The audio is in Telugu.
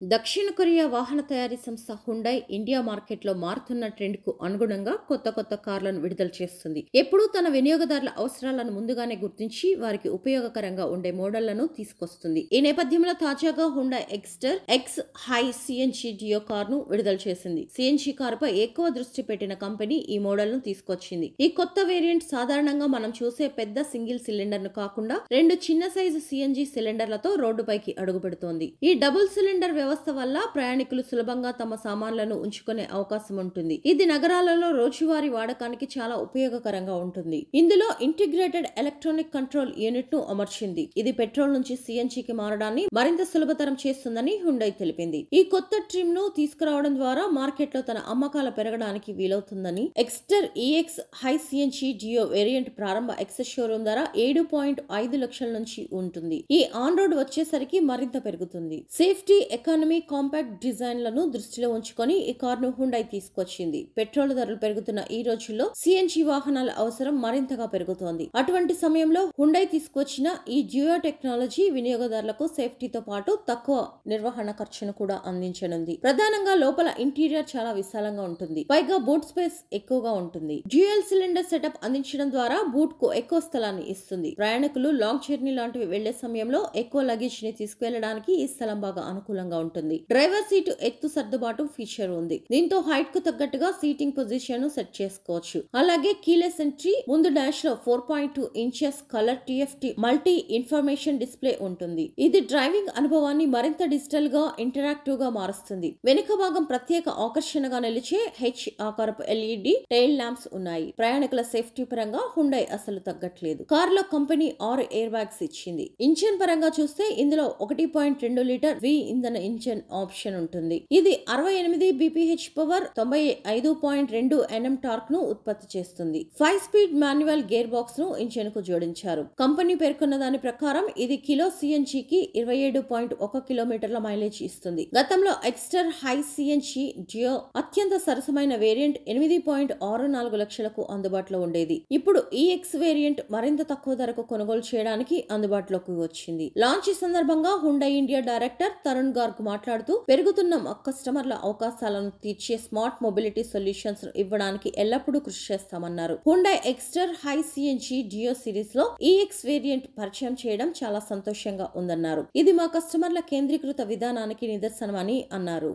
దక్షిణ కొరియా వాహన తయారీ సంస్థ హుండై ఇండియా మార్కెట్లో మారుతున్న ట్రెండ్ కు అనుగుణంగా కొత్త కార్లను విడుదల చేస్తుంది. ఎప్పుడూ తన వినియోగదారుల అవసరాలను ముందుగానే గుర్తించి వారికి ఉపయోగకరంగా ఉండే మోడళ్లను తీసుకొస్తుంది. ఈ నేపథ్యంలో తాజాగా Hyundai Exter EX Hy CNG Duo కారును విడుదల చేసింది. సిఎన్జి కారుపై ఎక్కువ దృష్టి పెట్టిన కంపెనీ ఈ మోడల్ ను తీసుకొచ్చింది. ఈ కొత్త వేరియంట్ సాధారణంగా మనం చూసే పెద్ద సింగిల్ సిలిండర్ ను కాకుండా రెండు చిన్న సైజు సిఎన్జి సిలిండర్లతో రోడ్డుపైకి అడుగుపెడుతోంది. ఈ డబుల్ సిలిండర్ వ్యవస్థ వల్ల ప్రయాణికులు సులభంగా తమ సామాన్లను ఉంచుకునే అవకాశం ఉంటుంది. ఇది నగరాలలో రోజువారీ వాడకానికి చాలా ఉపయోగకరంగా ఉంటుంది. ఇందులో ఇంటిగ్రేటెడ్ ఎలక్ట్రానిక్ కంట్రోల్ యూనిట్ ను అమర్చింది. ఇది పెట్రోల్ నుంచి సిఎన్జికి మారడాన్ని మరింత సులభతరం చేస్తుందని హుండై తెలిపింది. ఈ కొత్త ట్రిమ్ ను తీసుకురావడం ద్వారా మార్కెట్ లో తన అమ్మకాల పెరగడానికి వీలవుతుందని ఎక్స్టర్ ఈఎక్స్ హై సిఎన్జి డియో వేరియంట్ ప్రారంభ ఎక్స్ షోరూమ్ ధర 7.5 లక్షల నుంచి ఉంటుంది. ఈ ఆన్ రోడ్ వచ్చేసరికి మరింత పెరుగుతుంది. సేఫ్టీ, ఎకానమీ, కాంపాక్ట్ డిజైన్ లను దృష్టిలో ఉంచుకొని ఈ కారును హుండై తీసుకొచ్చింది. పెట్రోల్ ధరలు పెరుగుతున్న ఈ రోజుల్లో సిఎన్జి వాహనాల అవసరం మరింతగా పెరుగుతోంది. అటువంటి సమయంలో హుండై తీసుకొచ్చిన ఈ జియో టెక్నాలజీ వినియోగదారులకు సేఫ్టీతో పాటు తక్కువ నిర్వహణ ఖర్చును కూడా అందించనుంది. ప్రధానంగా లోపల ఇంటీరియర్ చాలా విశాలంగా ఉంటుంది. పైగా బూట్ స్పేస్ ఎక్కువగా ఉంటుంది. డ్యూయల్ సిలిండర్ సెటప్ అందించడం ద్వారా బూట్ కు ఎక్కువ స్థలాన్ని ఇస్తుంది. ప్రయాణికులు లాంగ్ జర్నీ లాంటివి వెళ్లే సమయంలో ఎక్కువ లగేజ్ ని తీసుకువెళ్లడానికి ఈ స్థలం బాగా అనుకూలంగా ఉంటుంది. డ్రైవర్ సీటు ఎత్తు సర్దుబాటు ఫీచర్ ఉంది. దీంతో హైట్ కు తగ్గట్టుగా సీటింగ్ పొజిషన్ ను సెట్ చేసుకోవచ్చు. అలాగే కీలెస్ ఎంట్రీ, ముందు డాష్ లో 4.2 inches colour TFT multi information display ఉంటుంది. ఇది డ్రైవింగ్ అనుభవాన్ని మరింత డిజిటల్ గా ఇంటరాక్టివ్ గా మారుస్తుంది. వెనుక భాగం ప్రత్యేక ఆకర్షణగా నిలిచే హెచ్ ఆకారపు ఎల్ఈడి టైల్ ల్యాంప్స్ ఉన్నాయి. ప్రయాణికుల సేఫ్టీ పరంగా హుండై అసలు తగ్గట్లేదు. కారులో కంపెనీ 6 ఎయిర్ బ్యాగ్స్ ఇచ్చింది. ఇంజిన్ పరంగా చూస్తే ఇందులో 1.2 లీటర్ వి ఇంధన ఇంజిన్ ఆప్షన్ ఉంటుంది. ఇది 68 bph పవర్, 95.2 Nm టార్క్ ను ఉత్పత్తి చేస్తుంది. 5 స్పీడ్ మాన్యువల్ గేర్ బాక్స్ ను ఇంజిన్ కు జోడించారు. కంపెనీ పేర్కొన్న దాని ప్రకారం ఇది కిలో సిఎన్జి కి 27.1 కిలోమీటర్ల మైలేజ్ ఇస్తుంది. గతంలో ఎక్స్టర్ హై సిఎన్జి డియో అత్యంత సరసమైన వేరియంట్ 8.64 లక్షలకు అందుబాటులో ఉండేది. ఇప్పుడు ఈఎక్స్ వేరియంట్ మరింత తక్కువ ధరకు కొనుగోలు చేయడానికి అందుబాటులోకి వచ్చింది. లాంచ్ సందర్భంగా Hyundai India director Tarun Garg మాట్లాడుతూ, పెరుగుతున్న కస్టమర్ల అవకాశాలను తీర్చే స్మార్ట్ మొబిలిటీ సొల్యూషన్స్ ఇవ్వడానికి ఎల్లప్పుడూ కృషి చేస్తామన్నారు. హుండై ఎక్స్టర్ హై సిఎన్జి డియో సిరీస్ లో ఈఎక్స్ వేరియంట్ పరిచయం చేయడం చాలా సంతోషంగా ఉందన్నారు. ఇది మా కస్టమర్ల కేంద్రీకృత విధానానికి నిదర్శనమని అన్నారు.